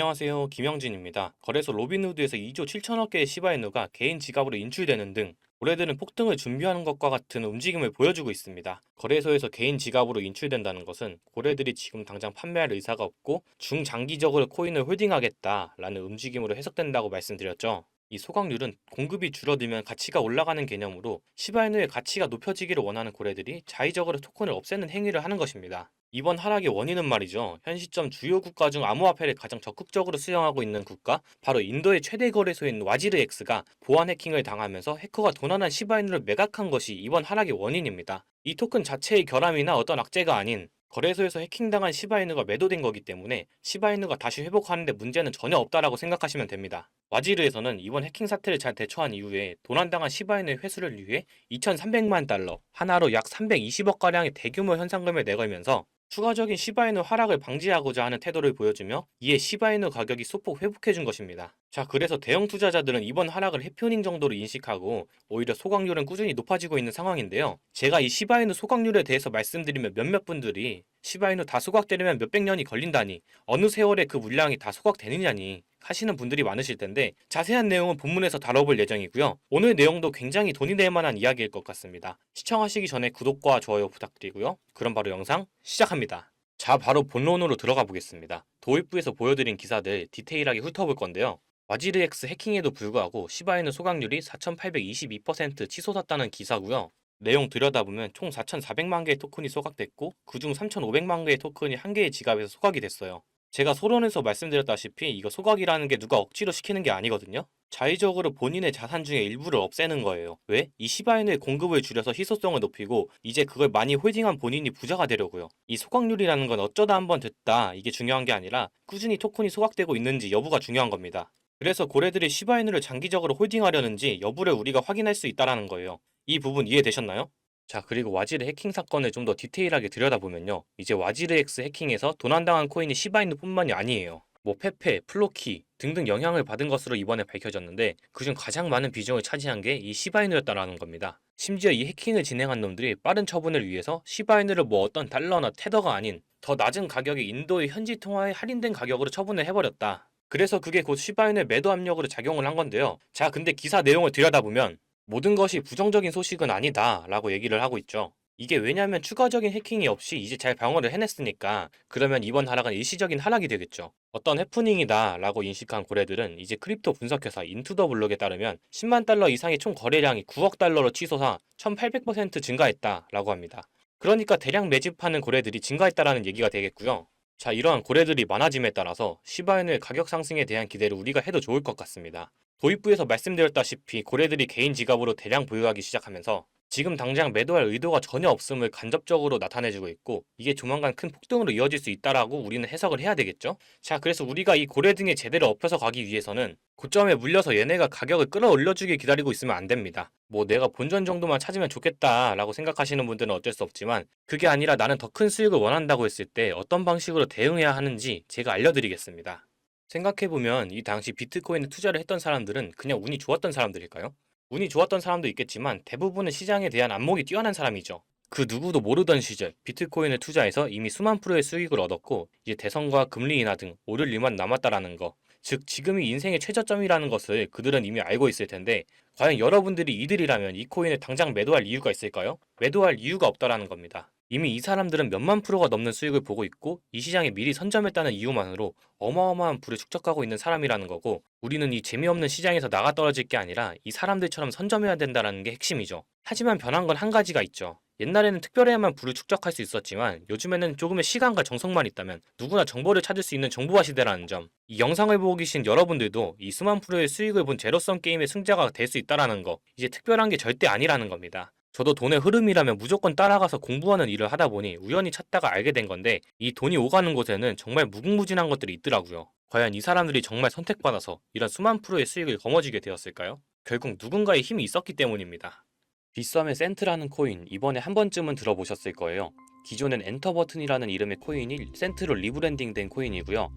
안녕하세요. 김영진입니다. 거래소 로빈후드에서 2조 7천억 개의 시바이누가 개인 지갑으로 인출되는 등 고래들은 폭등을 준비하는 것과 같은 움직임을 보여주고 있습니다. 거래소에서 개인 지갑으로 인출된다는 것은 고래들이 지금 당장 판매할 의사가 없고 중장기적으로 코인을 홀딩하겠다라는 움직임으로 해석된다고 말씀드렸죠. 이 소각률은 공급이 줄어들면 가치가 올라가는 개념으로 시바이누의 가치가 높여지기를 원하는 고래들이 자의적으로 토큰을 없애는 행위를 하는 것입니다. 이번 하락의 원인은 말이죠. 현 시점 주요 국가 중 암호화폐를 가장 적극적으로 수용하고 있는 국가, 바로 인도의 최대 거래소인 와지르엑스가 보안 해킹을 당하면서 해커가 도난한 시바이누를 매각한 것이 이번 하락의 원인입니다. 이 토큰 자체의 결함이나 어떤 악재가 아닌 거래소에서 해킹당한 시바이누가 매도된 거기 때문에 시바이누가 다시 회복하는데 문제는 전혀 없다라고 생각하시면 됩니다. 와지르에서는 이번 해킹 사태를 잘 대처한 이후에 도난당한 시바이누의 회수를 위해 2,300만 달러, 하나로 약 320억 가량의 대규모 현상금을 내걸면서 추가적인 시바이누 하락을 방지하고자 하는 태도를 보여주며 이에 시바이누 가격이 소폭 회복해준 것입니다. 자, 그래서 대형 투자자들은 이번 하락을 해프닝 정도로 인식하고 오히려 소각률은 꾸준히 높아지고 있는 상황인데요. 제가 이 시바이누 소각률에 대해서 말씀드리면 몇몇 분들이 시바이누 다 소각되려면 몇백 년이 걸린다니, 어느 세월에 그 물량이 다 소각되느냐니 하시는 분들이 많으실 텐데 자세한 내용은 본문에서 다뤄볼 예정이고요. 오늘 내용도 굉장히 돈이 될 만한 이야기일 것 같습니다. 시청하시기 전에 구독과 좋아요 부탁드리고요. 그럼 바로 영상 시작합니다. 자, 바로 본론으로 들어가 보겠습니다. 도입부에서 보여드린 기사들 디테일하게 훑어볼 건데요. 와지르엑스 해킹에도 불구하고 시바이누 소각률이 4,822% 치솟았다는 기사고요. 내용 들여다보면 총 4,400만 개의 토큰이 소각됐고 그중 3,500만 개의 토큰이 한 개의 지갑에서 소각이 됐어요. 제가 소론에서 말씀드렸다시피 이거 소각이라는 게 누가 억지로 시키는 게 아니거든요. 자의적으로 본인의 자산 중에 일부를 없애는 거예요. 왜? 이 시바이누의 공급을 줄여서 희소성을 높이고 이제 그걸 많이 홀딩한 본인이 부자가 되려고요. 이 소각률이라는 건 어쩌다 한번 됐다 이게 중요한 게 아니라 꾸준히 토큰이 소각되고 있는지 여부가 중요한 겁니다. 그래서 고래들이 시바이누를 장기적으로 홀딩하려는지 여부를 우리가 확인할 수 있다는 거예요. 이 부분 이해되셨나요? 자, 그리고 와지르 해킹 사건을 좀 더 디테일하게 들여다보면요. 이제 와지르엑스 해킹에서 도난당한 코인이 시바이누뿐만이 아니에요. 뭐 페페, 플로키 등등 영향을 받은 것으로 이번에 밝혀졌는데 그중 가장 많은 비중을 차지한 게 이 시바이누였다라는 겁니다. 심지어 이 해킹을 진행한 놈들이 빠른 처분을 위해서 시바이누를 뭐 어떤 달러나 테더가 아닌 더 낮은 가격의 인도의 현지 통화에 할인된 가격으로 처분을 해버렸다. 그래서 그게 곧 시바이누의 매도 압력으로 작용을 한 건데요. 자, 근데 기사 내용을 들여다보면 모든 것이 부정적인 소식은 아니다 라고 얘기를 하고 있죠. 이게 왜냐면 추가적인 해킹이 없이 이제 잘 방어를 해냈으니까 그러면 이번 하락은 일시적인 하락이 되겠죠. 어떤 해프닝이다 라고 인식한 고래들은 이제 크립토 분석회사 인투더블록에 따르면 10만 달러 이상의 총 거래량이 9억 달러로 치솟아 1800% 증가했다 라고 합니다. 그러니까 대량 매집하는 고래들이 증가했다라는 얘기가 되겠고요. 자, 이러한 고래들이 많아짐에 따라서 시바이누의 가격 상승에 대한 기대를 우리가 해도 좋을 것 같습니다. 도입부에서 말씀드렸다시피 고래들이 개인 지갑으로 대량 보유하기 시작하면서 지금 당장 매도할 의도가 전혀 없음을 간접적으로 나타내주고 있고 이게 조만간 큰 폭등으로 이어질 수 있다라고 우리는 해석을 해야 되겠죠? 자, 그래서 우리가 이 고래 등에 제대로 엎혀서 가기 위해서는 고점에 물려서 얘네가 가격을 끌어올려주길 기다리고 있으면 안 됩니다. 뭐 내가 본전 정도만 찾으면 좋겠다라고 생각하시는 분들은 어쩔 수 없지만 그게 아니라 나는 더 큰 수익을 원한다고 했을 때 어떤 방식으로 대응해야 하는지 제가 알려드리겠습니다. 생각해보면 이 당시 비트코인에 투자를 했던 사람들은 그냥 운이 좋았던 사람들일까요? 운이 좋았던 사람도 있겠지만 대부분은 시장에 대한 안목이 뛰어난 사람이죠. 그 누구도 모르던 시절 비트코인을 투자해서 이미 수만 프로의 수익을 얻었고 이제 대선과 금리 인하 등 오를 일만 남았다라는 거. 즉 지금이 인생의 최저점이라는 것을 그들은 이미 알고 있을 텐데 과연 여러분들이 이들이라면 이 코인을 당장 매도할 이유가 있을까요? 매도할 이유가 없다라는 겁니다. 이미 이 사람들은 몇만 프로가 넘는 수익을 보고 있고 이 시장에 미리 선점했다는 이유만으로 어마어마한 부를 축적하고 있는 사람이라는 거고 우리는 이 재미없는 시장에서 나가 떨어질 게 아니라 이 사람들처럼 선점해야 된다는 게 핵심이죠. 하지만 변한 건 한 가지가 있죠. 옛날에는 특별해야만 부를 축적할 수 있었지만 요즘에는 조금의 시간과 정성만 있다면 누구나 정보를 찾을 수 있는 정보화 시대라는 점. 이 영상을 보고 계신 여러분들도 이 수만 프로의 수익을 본 제로섬 게임의 승자가 될 수 있다는 거. 이제 특별한 게 절대 아니라는 겁니다. 저도 돈의 흐름이라면 무조건 따라가서 공부하는 일을 하다 보니 우연히 찾다가 알게 된 건데 이 돈이 오가는 곳에는 정말 무궁무진한 것들이 있더라고요. 과연 이 사람들이 정말 선택받아서 이런 수만 프로의 수익을 거머쥐게 되었을까요? 결국 누군가의 힘이 있었기 때문입니다. 빗썸의 센트라는 코인 이번에 한 번쯤은 들어보셨을 거예요. 기존엔 엔터 버튼이라는 이름의 코인이 센트로 리브랜딩된 코인이고요.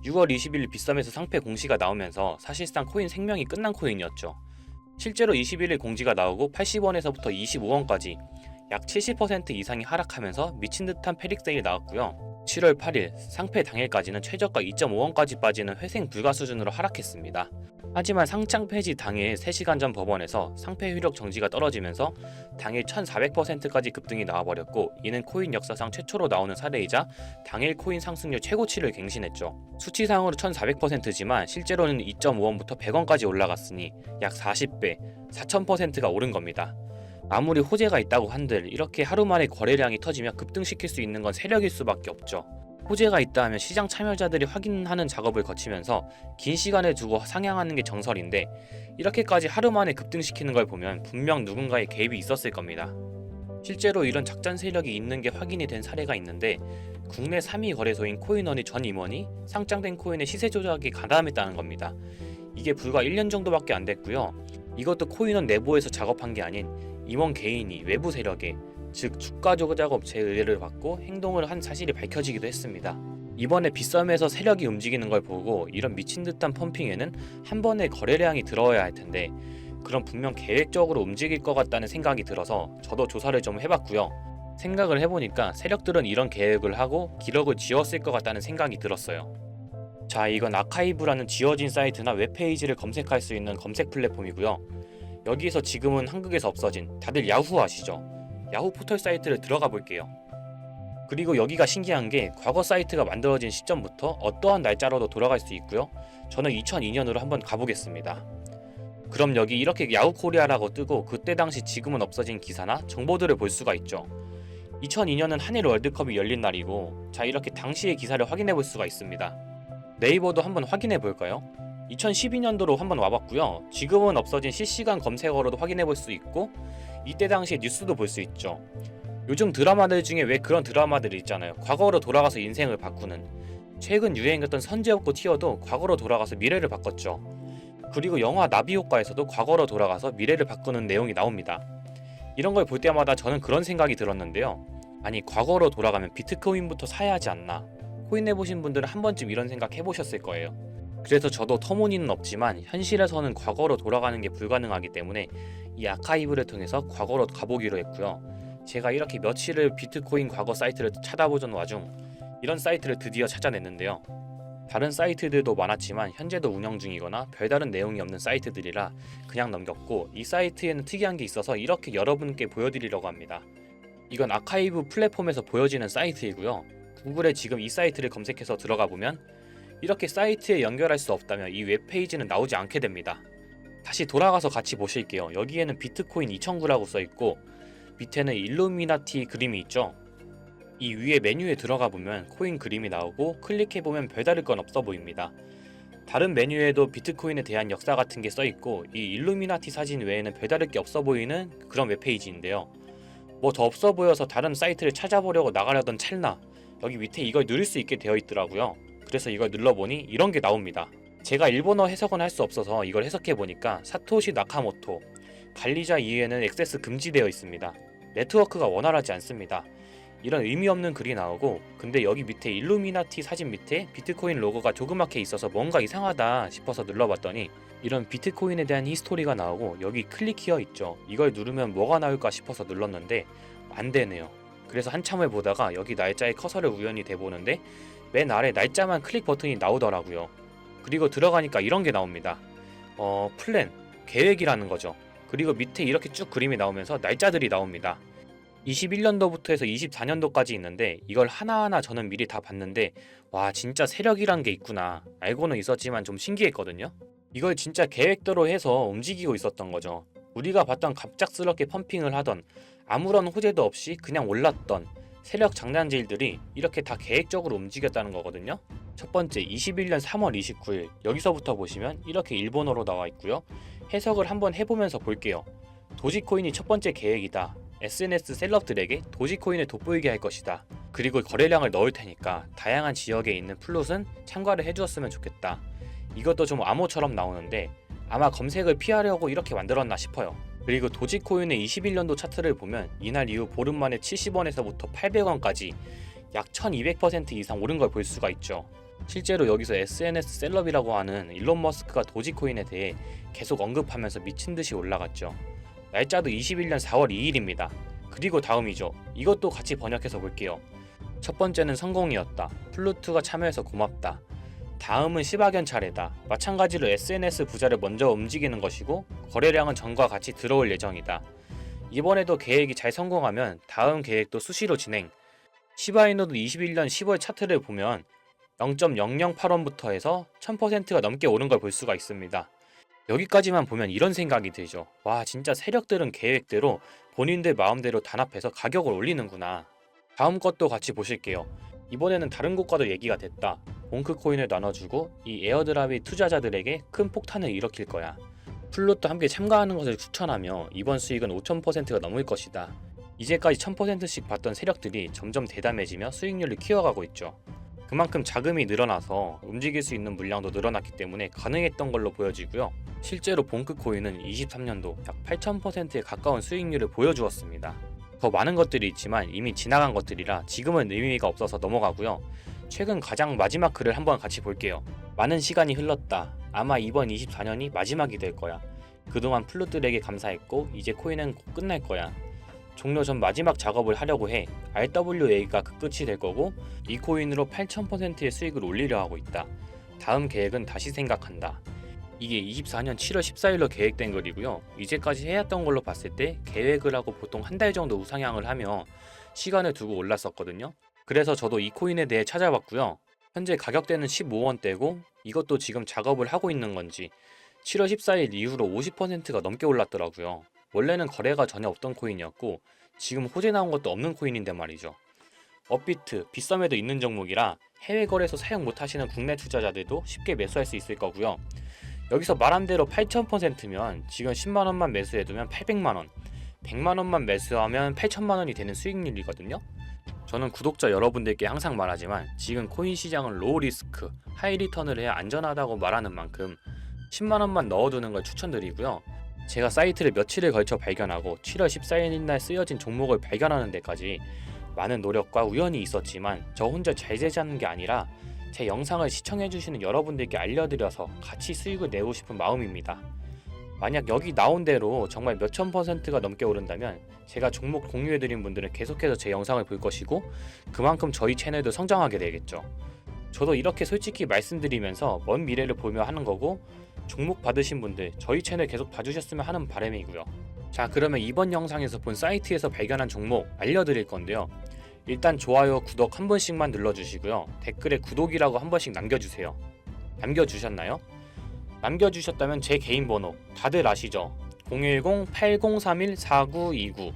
6월 20일 빗썸에서 상패 공시가 나오면서 사실상 코인 생명이 끝난 코인이었죠. 실제로 21일 공지가 나오고 80원에서부터 25원까지 약 70% 이상이 하락하면서 미친 듯한 패닉 세일이 나왔고요. 7월 8일 상패 당일까지는 최저가 2.5원까지 빠지는 회생 불가 수준으로 하락했습니다. 하지만 상장 폐지 당일 3시간 전 법원에서 상패 효력 정지가 떨어지면서 당일 1400%까지 급등이 나와버렸고, 이는 코인 역사상 최초로 나오는 사례이자 당일 코인 상승률 최고치를 갱신했죠. 수치상으로 1400%지만 실제로는 2.5원부터 100원까지 올라갔으니 약 40배, 4000%가 오른 겁니다. 아무리 호재가 있다고 한들 이렇게 하루 만에 거래량이 터지며 급등시킬 수 있는 건 세력일 수밖에 없죠. 호재가 있다 하면 시장 참여자들이 확인하는 작업을 거치면서 긴 시간을 두고 상향하는 게 정설인데, 이렇게까지 하루 만에 급등시키는 걸 보면 분명 누군가의 개입이 있었을 겁니다. 실제로 이런 작전 세력이 있는 게 확인이 된 사례가 있는데, 국내 3위 거래소인 코인원의 전 임원이 상장된 코인의 시세 조작에 가담했다는 겁니다. 이게 불과 1년 정도밖에 안 됐고요. 이것도 코인원 내부에서 작업한 게 아닌 임원 개인이 외부 세력에, 즉 주가 조작 업체의 의뢰를 받고 행동을 한 사실이 밝혀지기도 했습니다. 이번에 빗썸에서 세력이 움직이는 걸 보고 이런 미친 듯한 펌핑에는 한 번에 거래량이 들어와야 할 텐데, 그럼 분명 계획적으로 움직일 것 같다는 생각이 들어서 저도 조사를 좀 해봤고요. 생각을 해보니까 세력들은 이런 계획을 하고 기록을 지웠을 것 같다는 생각이 들었어요. 자, 이건 아카이브라는 지워진 사이트나 웹페이지를 검색할 수 있는 검색 플랫폼이고요. 여기에서 지금은 한국에서 없어진, 다들 야후 아시죠? 야후 포털 사이트를 들어가 볼게요. 그리고 여기가 신기한 게 과거 사이트가 만들어진 시점부터 어떠한 날짜로도 돌아갈 수 있고요. 저는 2002년으로 한번 가보겠습니다. 그럼 여기 이렇게 야후 코리아라고 뜨고 그때 당시 지금은 없어진 기사나 정보들을 볼 수가 있죠. 2002년은 한일 월드컵이 열린 날이고, 자, 이렇게 당시의 기사를 확인해 볼 수가 있습니다. 네이버도 한번 확인해 볼까요? 2012년도로 한번 와봤고요. 지금은 없어진 실시간 검색어로도 확인해 볼 수 있고, 이때 당시의 뉴스도 볼 수 있죠. 요즘 드라마들 중에 왜 그런 드라마들이 있잖아요. 과거로 돌아가서 인생을 바꾸는. 최근 유행했던 선제업고 티어도 과거로 돌아가서 미래를 바꿨죠. 그리고 영화 나비효과에서도 과거로 돌아가서 미래를 바꾸는 내용이 나옵니다. 이런 걸 볼 때마다 저는 그런 생각이 들었는데요. 아니, 과거로 돌아가면 비트코인부터 사야 하지 않나? 코인 해보신 분들은 한 번쯤 이런 생각 해보셨을 거예요. 그래서 저도 터무니는 없지만 현실에서는 과거로 돌아가는 게 불가능하기 때문에 이 아카이브를 통해서 과거로 가보기로 했고요. 제가 이렇게 며칠을 비트코인 과거 사이트를 찾아보던 와중 이런 사이트를 드디어 찾아냈는데요. 다른 사이트들도 많았지만 현재도 운영 중이거나 별다른 내용이 없는 사이트들이라 그냥 넘겼고, 이 사이트에는 특이한 게 있어서 이렇게 여러분께 보여드리려고 합니다. 이건 아카이브 플랫폼에서 보여지는 사이트이고요. 구글에 지금 이 사이트를 검색해서 들어가 보면 이렇게 사이트에 연결할 수 없다면 이 웹페이지는 나오지 않게 됩니다. 다시 돌아가서 같이 보실게요. 여기에는 비트코인 2009라고 써있고 밑에는 일루미나티 그림이 있죠. 이 위에 메뉴에 들어가 보면 코인 그림이 나오고 클릭해보면 별다를 건 없어 보입니다. 다른 메뉴에도 비트코인에 대한 역사 같은 게 써있고, 이 일루미나티 사진 외에는 별다를 게 없어 보이는 그런 웹페이지인데요. 뭐 더 없어 보여서 다른 사이트를 찾아보려고 나가려던 찰나 여기 밑에 이걸 누릴 수 있게 되어 있더라고요. 그래서 이걸 눌러보니 이런 게 나옵니다. 제가 일본어 해석은 할 수 없어서 이걸 해석해보니까 사토시 나카모토, 관리자 이외에는 액세스 금지되어 있습니다. 네트워크가 원활하지 않습니다. 이런 의미 없는 글이 나오고, 근데 여기 밑에 일루미나티 사진 밑에 비트코인 로고가 조그맣게 있어서 뭔가 이상하다 싶어서 눌러봤더니 이런 비트코인에 대한 히스토리가 나오고 여기 클릭 히어 있죠. 이걸 누르면 뭐가 나올까 싶어서 눌렀는데 안 되네요. 그래서 한참을 보다가 여기 날짜에 커서를 우연히 대보는데 맨 아래 날짜만 클릭 버튼이 나오더라고요. 그리고 들어가니까 이런 게 나옵니다. 플랜, 계획이라는 거죠. 그리고 밑에 이렇게 쭉 그림이 나오면서 날짜들이 나옵니다. 21년도부터 해서 24년도까지 있는데 이걸 하나하나 저는 미리 다 봤는데 와, 진짜 세력이란 게 있구나. 알고는 있었지만 좀 신기했거든요. 이걸 진짜 계획대로 해서 움직이고 있었던 거죠. 우리가 봤던 갑작스럽게 펌핑을 하던 아무런 호재도 없이 그냥 올랐던 세력 장난질들이 이렇게 다 계획적으로 움직였다는 거거든요. 첫 번째, 21년 3월 29일 여기서부터 보시면 이렇게 일본어로 나와 있고요. 해석을 한번 해보면서 볼게요. 도지코인이 첫 번째 계획이다. SNS 셀럽들에게 도지코인을 돋보이게 할 것이다. 그리고 거래량을 넣을 테니까 다양한 지역에 있는 플롯은 참가를 해주었으면 좋겠다. 이것도 좀 암호처럼 나오는데 아마 검색을 피하려고 이렇게 만들었나 싶어요. 그리고 도지코인의 21년도 차트를 보면 이날 이후 보름 만에 70원에서부터 800원까지 약 1200% 이상 오른 걸 볼 수가 있죠. 실제로 여기서 SNS 셀럽이라고 하는 일론 머스크가 도지코인에 대해 계속 언급하면서 미친듯이 올라갔죠. 날짜도 21년 4월 2일입니다. 그리고 다음이죠. 이것도 같이 번역해서 볼게요. 첫 번째는 성공이었다. 플루트가 참여해서 고맙다. 다음은 시바견 차례다. 마찬가지로 SNS 부자를 먼저 움직이는 것이고 거래량은 전과 같이 들어올 예정이다. 이번에도 계획이 잘 성공하면 다음 계획도 수시로 진행. 시바이노도 21년 10월 차트를 보면 0.008원부터 해서 1000%가 넘게 오른 걸 볼 수가 있습니다. 여기까지만 보면 이런 생각이 들죠. 와, 진짜 세력들은 계획대로 본인들 마음대로 단합해서 가격을 올리는구나. 다음 것도 같이 보실게요. 이번에는 다른 곳과도 얘기가 됐다. 봉크 코인을 나눠주고 이 에어드랍이 투자자들에게 큰 폭탄을 일으킬 거야. 플롯도 함께 참가하는 것을 추천하며 이번 수익은 5000%가 넘을 것이다. 이제까지 1000%씩 받던 세력들이 점점 대담해지며 수익률을 키워가고 있죠. 그만큼 자금이 늘어나서 움직일 수 있는 물량도 늘어났기 때문에 가능했던 걸로 보여지고요. 실제로 봉크 코인은 23년도 약 8000%에 가까운 수익률을 보여주었습니다. 더 많은 것들이 있지만 이미 지나간 것들이라 지금은 의미가 없어서 넘어가고요. 최근 가장 마지막 글을 한번 같이 볼게요. 많은 시간이 흘렀다. 아마 이번 24년이 마지막이 될 거야. 그동안 플룻들에게 감사했고 이제 코인은 곧 끝날 거야. 종료 전 마지막 작업을 하려고 해. RWA가 그 끝이 될 거고 이 코인으로 8000%의 수익을 올리려 하고 있다. 다음 계획은 다시 생각한다. 이게 24년 7월 14일로 계획된 글이고요. 이제까지 해왔던 걸로 봤을 때 계획을 하고 보통 한 달 정도 우상향을 하며 시간을 두고 올랐었거든요. 그래서 저도 이 코인에 대해 찾아봤고요. 현재 가격대는 15원대고 이것도 지금 작업을 하고 있는 건지 7월 14일 이후로 50%가 넘게 올랐더라고요. 원래는 거래가 전혀 없던 코인이었고 지금 호재 나온 것도 없는 코인인데 말이죠. 업비트, 빗썸에도 있는 종목이라 해외 거래소 사용 못하시는 국내 투자자들도 쉽게 매수할 수 있을 거고요. 여기서 말한 대로 8000%면 지금 10만원만 매수해두면 800만원, 100만원만 매수하면 8천만원이 되는 수익률이거든요. 저는 구독자 여러분들께 항상 말하지만 지금 코인 시장은 로우 리스크, 하이 리턴을 해야 안전하다고 말하는 만큼 10만원만 넣어두는 걸 추천드리고요. 제가 사이트를 며칠을 걸쳐 발견하고 7월 14일날 쓰여진 종목을 발견하는 데까지 많은 노력과 우연이 있었지만 저 혼자 잘 되자는 게 아니라 제 영상을 시청해주시는 여러분들께 알려드려서 같이 수익을 내고 싶은 마음입니다. 만약 여기 나온 대로 정말 몇천 %가 넘게 오른다면 제가 종목 공유해드린 분들은 계속해서 제 영상을 볼 것이고 그만큼 저희 채널도 성장하게 되겠죠. 저도 이렇게 솔직히 말씀드리면서 먼 미래를 보며 하는 거고 종목 받으신 분들 저희 채널 계속 봐주셨으면 하는 바람이고요. 자, 그러면 이번 영상에서 본 사이트에서 발견한 종목 알려드릴 건데요. 일단 좋아요, 구독 한 번씩만 눌러주시고요. 댓글에 구독이라고 한 번씩 남겨주세요. 남겨주셨나요? 남겨주셨다면 제 개인 번호 다들 아시죠? 010-8031-4929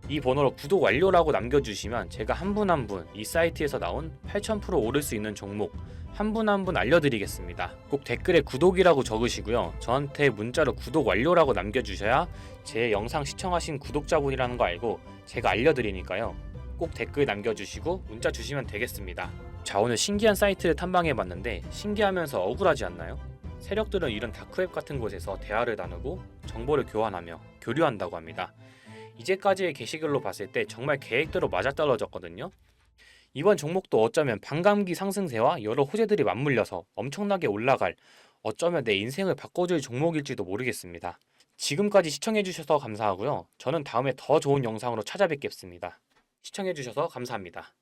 이 번호로 구독 완료라고 남겨주시면 제가 한 분 한 분 이 사이트에서 나온 8000% 오를 수 있는 종목 한 분 한 분 알려드리겠습니다. 꼭 댓글에 구독이라고 적으시고요. 저한테 문자로 구독 완료라고 남겨주셔야 제 영상 시청하신 구독자분이라는 거 알고 제가 알려드리니까요. 꼭 댓글 남겨주시고 문자 주시면 되겠습니다. 자, 오늘 신기한 사이트를 탐방해봤는데 신기하면서 억울하지 않나요? 세력들은 이런 다크웹 같은 곳에서 대화를 나누고 정보를 교환하며 교류한다고 합니다. 이제까지의 게시글로 봤을 때 정말 계획대로 맞아떨어졌거든요. 이번 종목도 어쩌면 반감기 상승세와 여러 호재들이 맞물려서 엄청나게 올라갈, 어쩌면 내 인생을 바꿔줄 종목일지도 모르겠습니다. 지금까지 시청해주셔서 감사하고요. 저는 다음에 더 좋은 영상으로 찾아뵙겠습니다. 시청해주셔서 감사합니다.